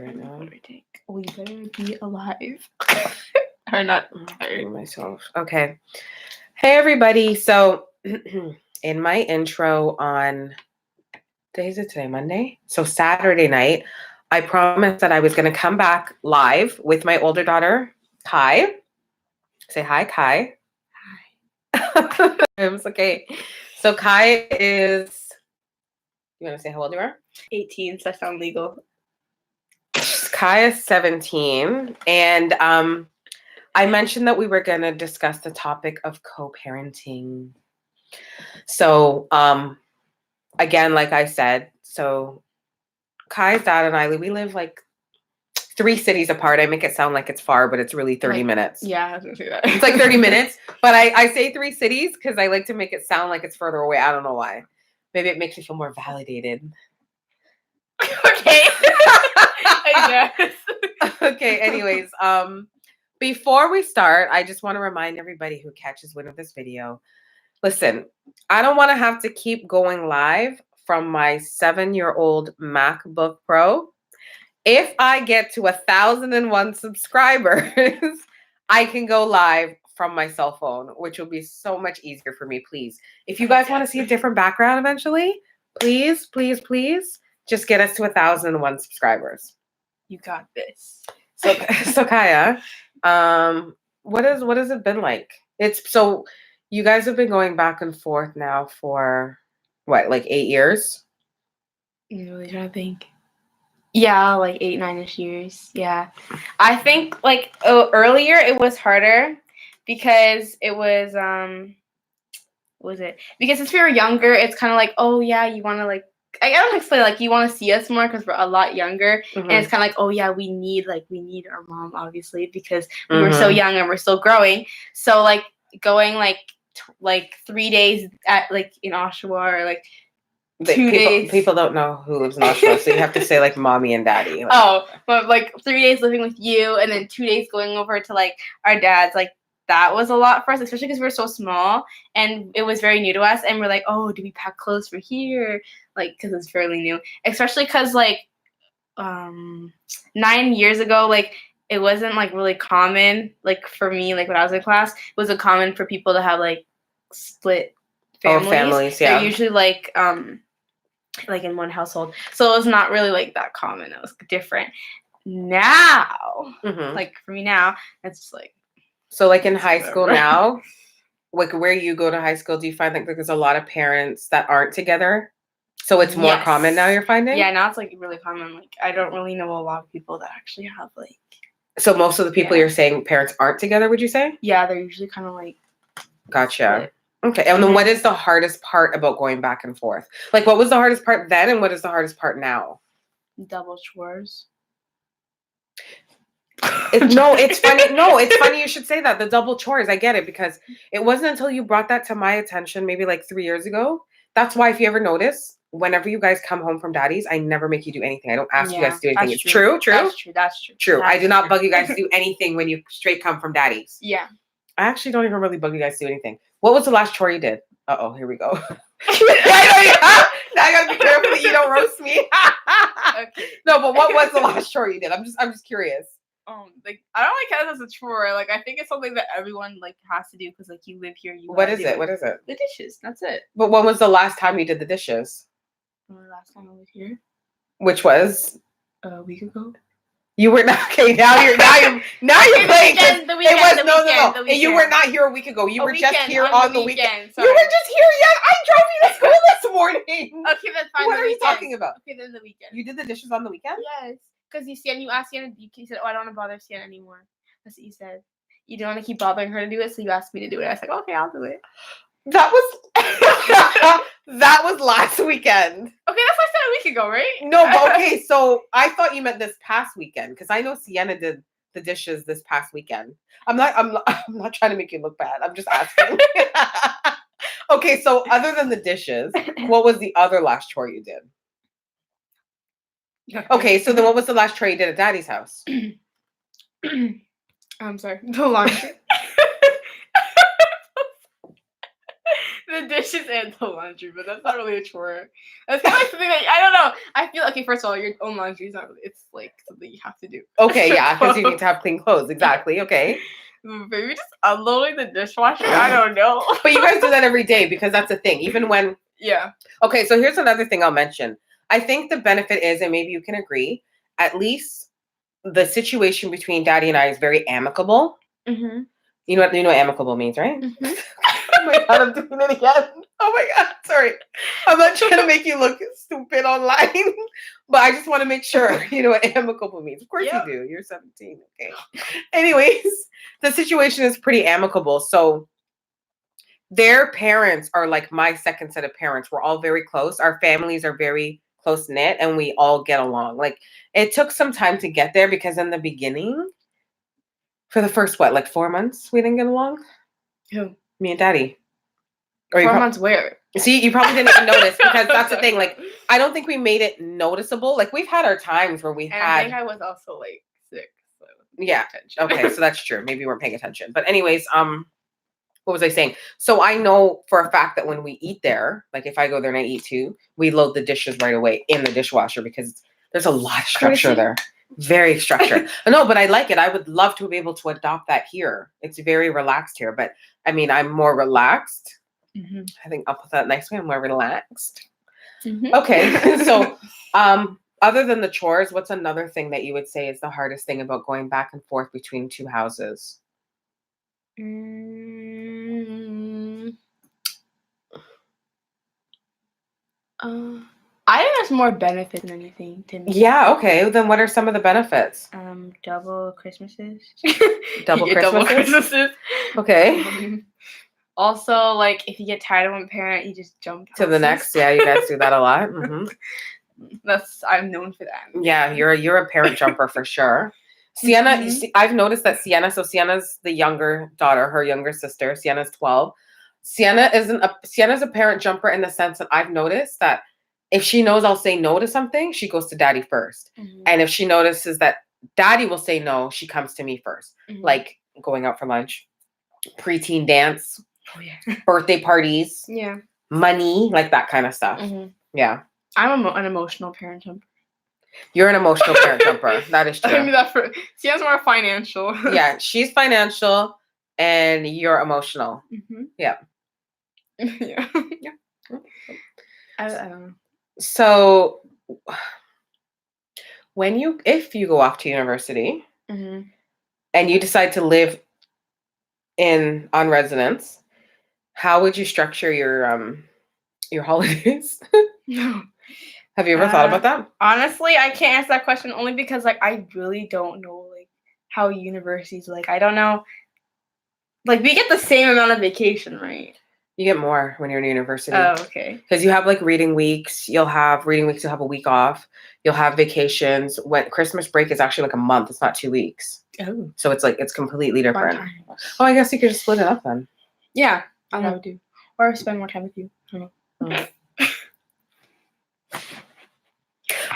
right now. We better be alive. Or not tired. Myself. Okay. Hey everybody. So in my intro on today, Monday? So Saturday night, I promised that I was going to come back live with my older daughter, Kai. Say hi, Kai. Hi. It's okay. So Kai is, you want to say how old you are? 18, so I sound legal. Kai is 17. And I mentioned that we were going to discuss the topic of co-parenting. So again, like I said, so Kai's dad and I, we live like 3 cities apart. I make it sound like it's far, but it's really 30 minutes. Yeah, I was going to say that. It's like 30 minutes, but I say 3 cities because I like to make it sound like it's further away. I don't know why. Maybe it makes me feel more validated. Okay. I guess. Okay, anyways, before we start, I just want to remind everybody who catches wind of this video, listen, I don't want to have to keep going live from my 7-year-old MacBook Pro. If I get to 1,001 subscribers, I can go live from my cell phone, which will be so much easier for me, please. If you guys want to see a different background eventually, please, please, please, just get us to 1,001 subscribers. You got this. So Kaya, what has it been like? It's so you guys have been going back and forth now for what, like 8 years? I'm really trying to think. Yeah, like 8, 9-ish years. Yeah. I think like earlier it was harder because it was what was it? Because since we were younger, it's kind of like, oh yeah, you want to like, I don't explain, like you want to see us more because we're a lot younger, and it's kind of like, oh yeah, we need our mom obviously because we were so young and we're still growing. So like going like 3 days at like in Oshawa or like 2 days. People don't know who lives in Oshawa, so you have to say like mommy and daddy. Like. Oh, but like 3 days living with you and then 2 days going over to like our dad's, like that was a lot for us, especially because we were so small and it was very new to us. And we're like, oh, do we pack clothes for here? Like, because it's fairly new, especially because like 9 years ago, like it wasn't like really common. Like for me, like when I was in class, it wasn't common for people to have like split families. Oh, families, yeah. They're usually like in one household, so it was not really like that common. It was different. Now, like for me now, it's just like. So like in high school now, like where you go to high school, do you find like there's a lot of parents that aren't together? So it's more common now, you're finding? Yeah, now it's like really common. Like I don't really know a lot of people that actually have like. So most of the people you're saying parents aren't together, would you say? Yeah, they're usually kind of like. Gotcha. Okay, and then what is the hardest part about going back and forth? Like what was the hardest part then and what is the hardest part now? Double chores. It's funny. No, it's funny you should say that. The double chores. I get it because it wasn't until you brought that to my attention maybe like 3 years ago. That's why if you ever notice, whenever you guys come home from daddy's, I never make you do anything. I don't ask you guys to do anything. It's true. That's true. I do not bug you guys to do anything when you straight come from daddy's. Yeah. I actually don't even really bug you guys to do anything. What was the last chore you did? Uh-oh, here we go. Now I gotta be careful that you don't roast me. Okay. No, but what was the last chore you did? I'm just curious. Like I don't like count it as a chore. Like I think it's something that everyone like has to do because like you live here. What is it? What is it? The dishes. That's it. But when was the last time you did the dishes? The last time I was here. Which was a week ago. You were not okay. Now you're playing. The weekend. No. You were not here a week ago. You were just here on the weekend. Sorry. You were just here. Yeah, I drove you to school this morning. Okay, that's fine. What are you talking about? Okay, then the weekend. You did the dishes on the weekend? Yes. Because you asked Sienna, you said, oh, I don't want to bother Sienna anymore. That's what you said. You don't want to keep bothering her to do it, so you asked me to do it. I was like, okay, I'll do it. That was last weekend. Okay, that's what I said a week ago, right? No, but okay, so I thought you meant this past weekend because I know Sienna did the dishes this past weekend. I'm not trying to make you look bad. I'm just asking. Okay, so other than the dishes, what was the other last chore you did? Okay, so then what was the last chore you did at Daddy's house? I'm sorry, the laundry. the dishes and the laundry, but that's not really a chore. That's kind of like something that I don't know. I feel okay. First of all, your own laundry is not. It's like something you have to do. Okay, yeah, because you need to have clean clothes. Exactly. Okay. Maybe just unloading the dishwasher. I don't know. But you guys do that every day because that's the thing. Even when. Yeah. Okay, so here's another thing I'll mention. I think the benefit is, and maybe you can agree, at least the situation between Daddy and I is very amicable. Mm-hmm. You know what amicable means, right? Mm-hmm. Oh my God, I'm doing it again. Oh my God, sorry. I'm not trying to make you look stupid online, but I just want to make sure you know what amicable means. Of course you do. You're 17. Okay. Anyways, the situation is pretty amicable. So their parents are like my second set of parents. We're all very close. Our families are very close knit and we all get along. Like it took some time to get there because in the beginning, for the first, like 4 months, we didn't get along? Who? Me and Daddy. Or 4 months where? See, you probably didn't even notice because that's the thing. Like, I don't think we made it noticeable. Like, we've had our times where we had. I think I was also like sick. So yeah. Okay, so that's true. Maybe you weren't paying attention. But anyways, what was I saying? So I know for a fact that when we eat there, like if I go there and I eat too, we load the dishes right away in the dishwasher because there's a lot of structure there. Very structured. No, but I like it. I would love to be able to adopt that here. It's very relaxed here. But I mean, I'm more relaxed. Mm-hmm. I think I'll put that next way. I'm more relaxed. Mm-hmm. Okay. So other than the chores, what's another thing that you would say is the hardest thing about going back and forth between two houses? I think there's more benefit than anything to me. Yeah, okay. Then what are some of the benefits? Double Christmases. Double Christmases? Okay. Also, like, if you get tired of one parent, you just jump to the next. Yeah, you guys do that a lot. Mm-hmm. I'm known for that. Yeah, you're a parent jumper for sure. Sienna, mm-hmm. I've noticed that Sienna's the younger daughter, her younger sister. Sienna's 12. Sienna's a parent jumper in the sense that I've noticed that if she knows I'll say no to something, she goes to Daddy first. Mm-hmm. And if she notices that Daddy will say no, she comes to me first. Mm-hmm. Like going out for lunch, preteen dance, birthday parties, money, like that kind of stuff. Mm-hmm. Yeah. I'm an emotional parent jumper. You're an emotional parent jumper. That is true. I mean, she has more financial. Yeah, she's financial and you're emotional. Mm-hmm. Yeah. Yeah. I don't know. So if you go off to university mm-hmm. and you decide to live on residence, how would you structure your holidays? No. Have you ever thought about that? Honestly, I can't answer that question only because like I really don't know like how universities like. I don't know. Like we get the same amount of vacation, right? You get more when you're in university. Oh, okay. Because you have like reading weeks. You'll have a week off. You'll have vacations. When Christmas break is actually like a month. It's not 2 weeks. Oh. So it's completely different. Oh, I guess you could just split it up then. Yeah, I would do. Or spend more time with you. I don't know.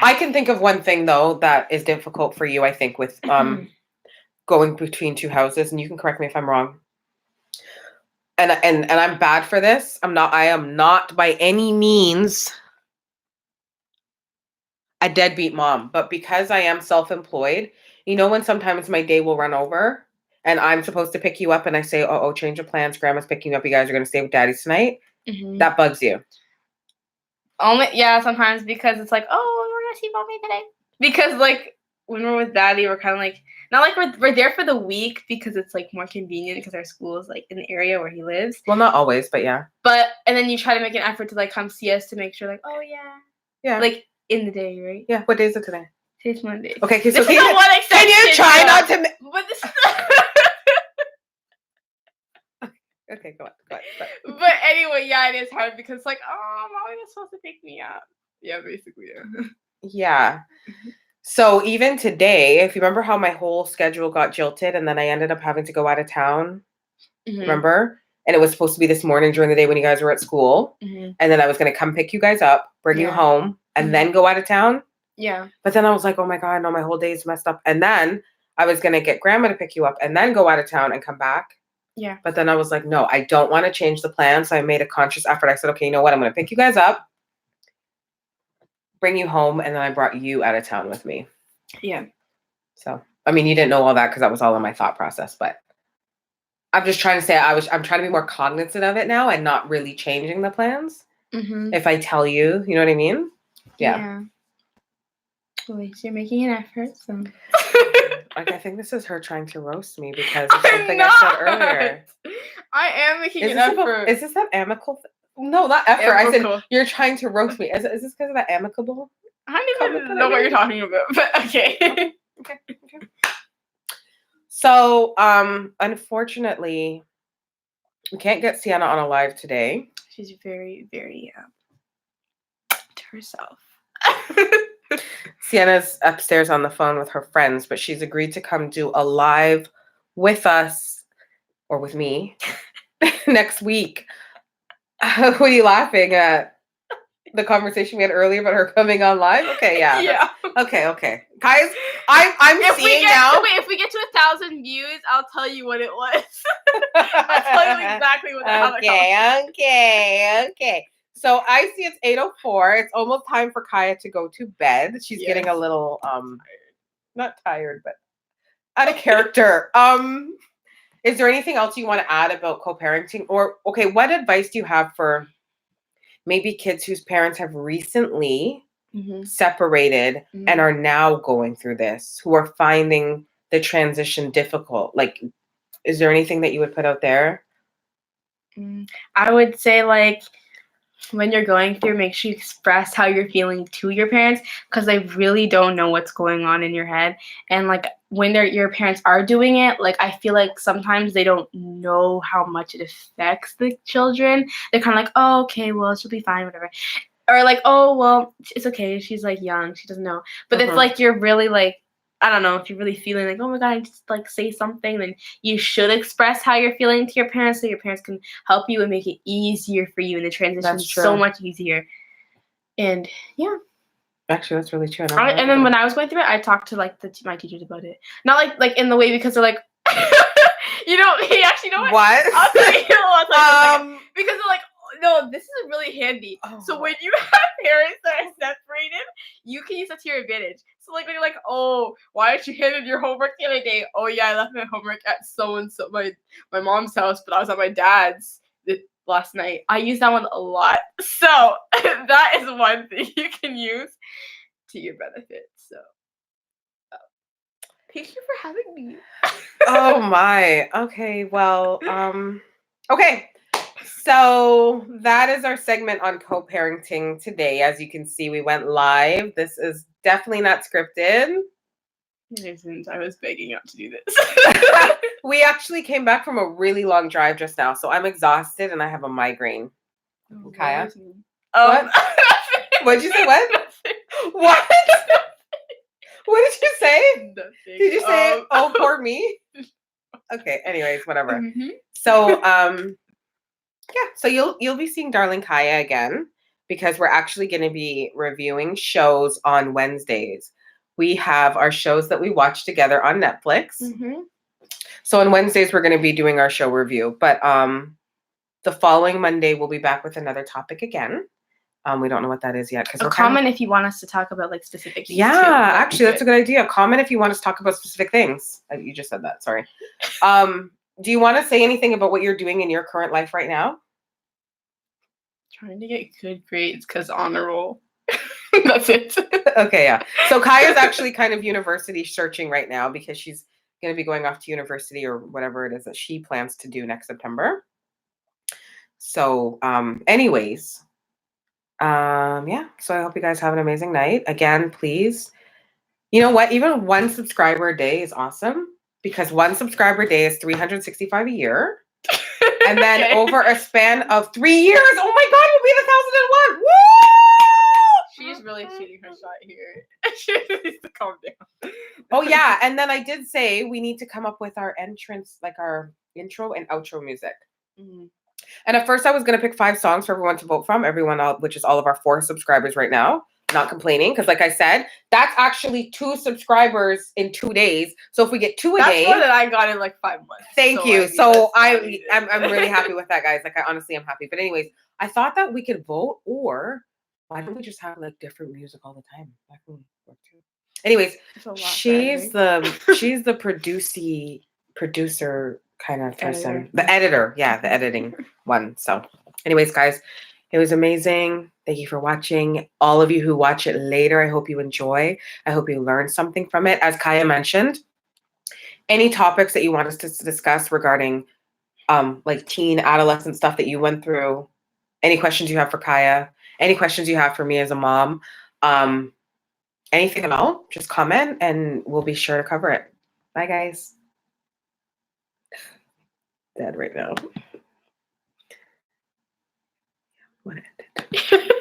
I can think of one thing though that is difficult for you, I think, with going between two houses, and you can correct me if I'm wrong. And I'm bad for this. I am not by any means a deadbeat mom, but because I am self-employed, you know when sometimes my day will run over and I'm supposed to pick you up and I say, oh, change of plans, Grandma's picking you up, you guys are gonna stay with Daddy tonight. Mm-hmm. That bugs you. Sometimes because it's like, oh, we're gonna see Mommy today. Because like when we're with Daddy, we're kind of like not like we're there for the week because it's like more convenient because our school is like in the area where he lives. Well, not always, but yeah. And then you try to make an effort to like come see us to make sure like, oh yeah, like in the day, right? Yeah. What day is it today? Today's Monday. Okay. So can you try not to? But this. Okay, go on. But anyway, it is hard because like, oh, Mommy was supposed to pick me up. Yeah, basically, yeah. Yeah. So even today, if you remember how my whole schedule got jilted and then I ended up having to go out of town, remember? And it was supposed to be this morning during the day when you guys were at school. Mm-hmm. And then I was going to come pick you guys up, bring you home, and then go out of town. Yeah. But then I was like, oh my God, no, my whole day is messed up. And then I was going to get Grandma to pick you up and then go out of town and come back. Yeah. But then I was like, no, I don't want to change the plan. So I made a conscious effort. I said, okay, you know what? I'm going to pick you guys up, bring you home, and then I brought you out of town with me. Yeah. So, I mean, you didn't know all that because that was all in my thought process, but I'm just trying to say I'm trying to be more cognizant of it now and not really changing the plans. Mm-hmm. If I tell you, you know what I mean? Yeah. At least you're making an effort, so. Like, I think this is her trying to roast me because of something I said earlier. I am making an effort. Is this that amicable? No, not effort. I said you're trying to roast me. Is this because of that amicable? I don't even know what you're talking about, but okay. Okay. So, unfortunately, we can't get Sienna on a live today. She's very, very to herself. Sienna's upstairs on the phone with her friends, but she's agreed to come do a live with us or with me next week. What are you laughing at? The conversation we had earlier about her coming on live? Okay, yeah. Yeah. Okay. Guys, I'm seeing now. Wait, if we get to 1,000 views, I'll tell you what it was. I'll tell you exactly what Okay. So I see it's 8:04. It's almost time for Kaya to go to bed. She's getting a little not tired, but out of character. Is there anything else you want to add about co-parenting? Or okay, what advice do you have for maybe kids whose parents have recently separated and are now going through this, who are finding the transition difficult? Like, is there anything that you would put out there? I would say, like, when you're going through, make sure you express how you're feeling to your parents, because they really don't know what's going on in your head. And like when your parents are doing it, like I feel like sometimes they don't know how much it affects the children. They're kind of like, oh, okay, well, she'll be fine, whatever. Or like, oh, well, it's okay, she's like young, she doesn't know. But it's like you're really like, I don't know, if you're really feeling like, oh my God, just like say something, then you should express how you're feeling to your parents so your parents can help you and make it easier for you in the transition. So much easier. And yeah. Actually, that's really true. And then when I was going through it, I talked to like my teachers about it. Not like in the way because they're like, you know what? What? I'll tell you. Because they're like, no, this is really handy. So when you have parents that are separated, you can use that to your advantage. So like when you're like, oh, why didn't you hand in your homework the other day? Oh yeah, I left my homework at so and so my mom's house, but I was at my dad's last night. I use that one a lot. So that is one thing you can use to your benefit. So thank you for having me. Oh my. Okay, well, okay. So that is our segment on co-parenting today. As you can see, we went live. This is definitely not scripted. Since I was begging not to do this. We actually came back from a really long drive just now, so I'm exhausted and I have a migraine. Kaya? What? What'd you say? What? What? What did you say? Nothing. Did you say, oh, poor me? Okay, anyways, whatever. So, so you'll be seeing Darling Kaya again because we're actually going to be reviewing shows on Wednesdays. We have our shows that we watch together on Netflix. So on Wednesdays, we're going to be doing our show review. But the following Monday, we'll be back with another topic again. We don't know what that is yet. Comment if you want us to talk about like specific things. Yeah, actually, that's a good idea. Comment if you want us to talk about specific things. You just said that. Sorry. Do you want to say anything about what you're doing in your current life right now? Trying to get good grades because honor roll. That's it. Okay, yeah. So Kaya's actually kind of university searching right now because she's going to be going off to university or whatever it is that she plans to do next September. So, anyways, yeah. So I hope you guys have an amazing night. Again, please, you know what? Even one subscriber a day is awesome because one subscriber a day is 365 a year. And then over a span of 3 years, oh my God, we'll be at 1,001. Woo! She's really shooting her shot here. She needs to calm down. Oh yeah, and then I did say we need to come up with our entrance, like our intro and outro music. And at first I was going to pick 5 songs for everyone to vote from, which is all of our 4 subscribers right now. not complaining, because like I said, that's actually 2 subscribers in 2 days. So if we get 2 a day, that's more than I got in like 5 months. Thank you. I mean, So that's I'm really happy with that, guys. Like I honestly am happy. But anyways, I thought that we could vote, or why don't we just have like different music all the time? That can work too. Anyways, she's the producer kind of person. Editor. The editor. Yeah, the editing one. So anyways, guys, it was amazing. Thank you for watching. All of you who watch it later, I hope you enjoy. I hope you learned something from it. As Kaya mentioned, any topics that you want us to discuss regarding like teen, adolescent stuff that you went through, any questions you have for Kaya, any questions you have for me as a mom, anything at all, just comment and we'll be sure to cover it. Bye, guys. Dead right now. What ended?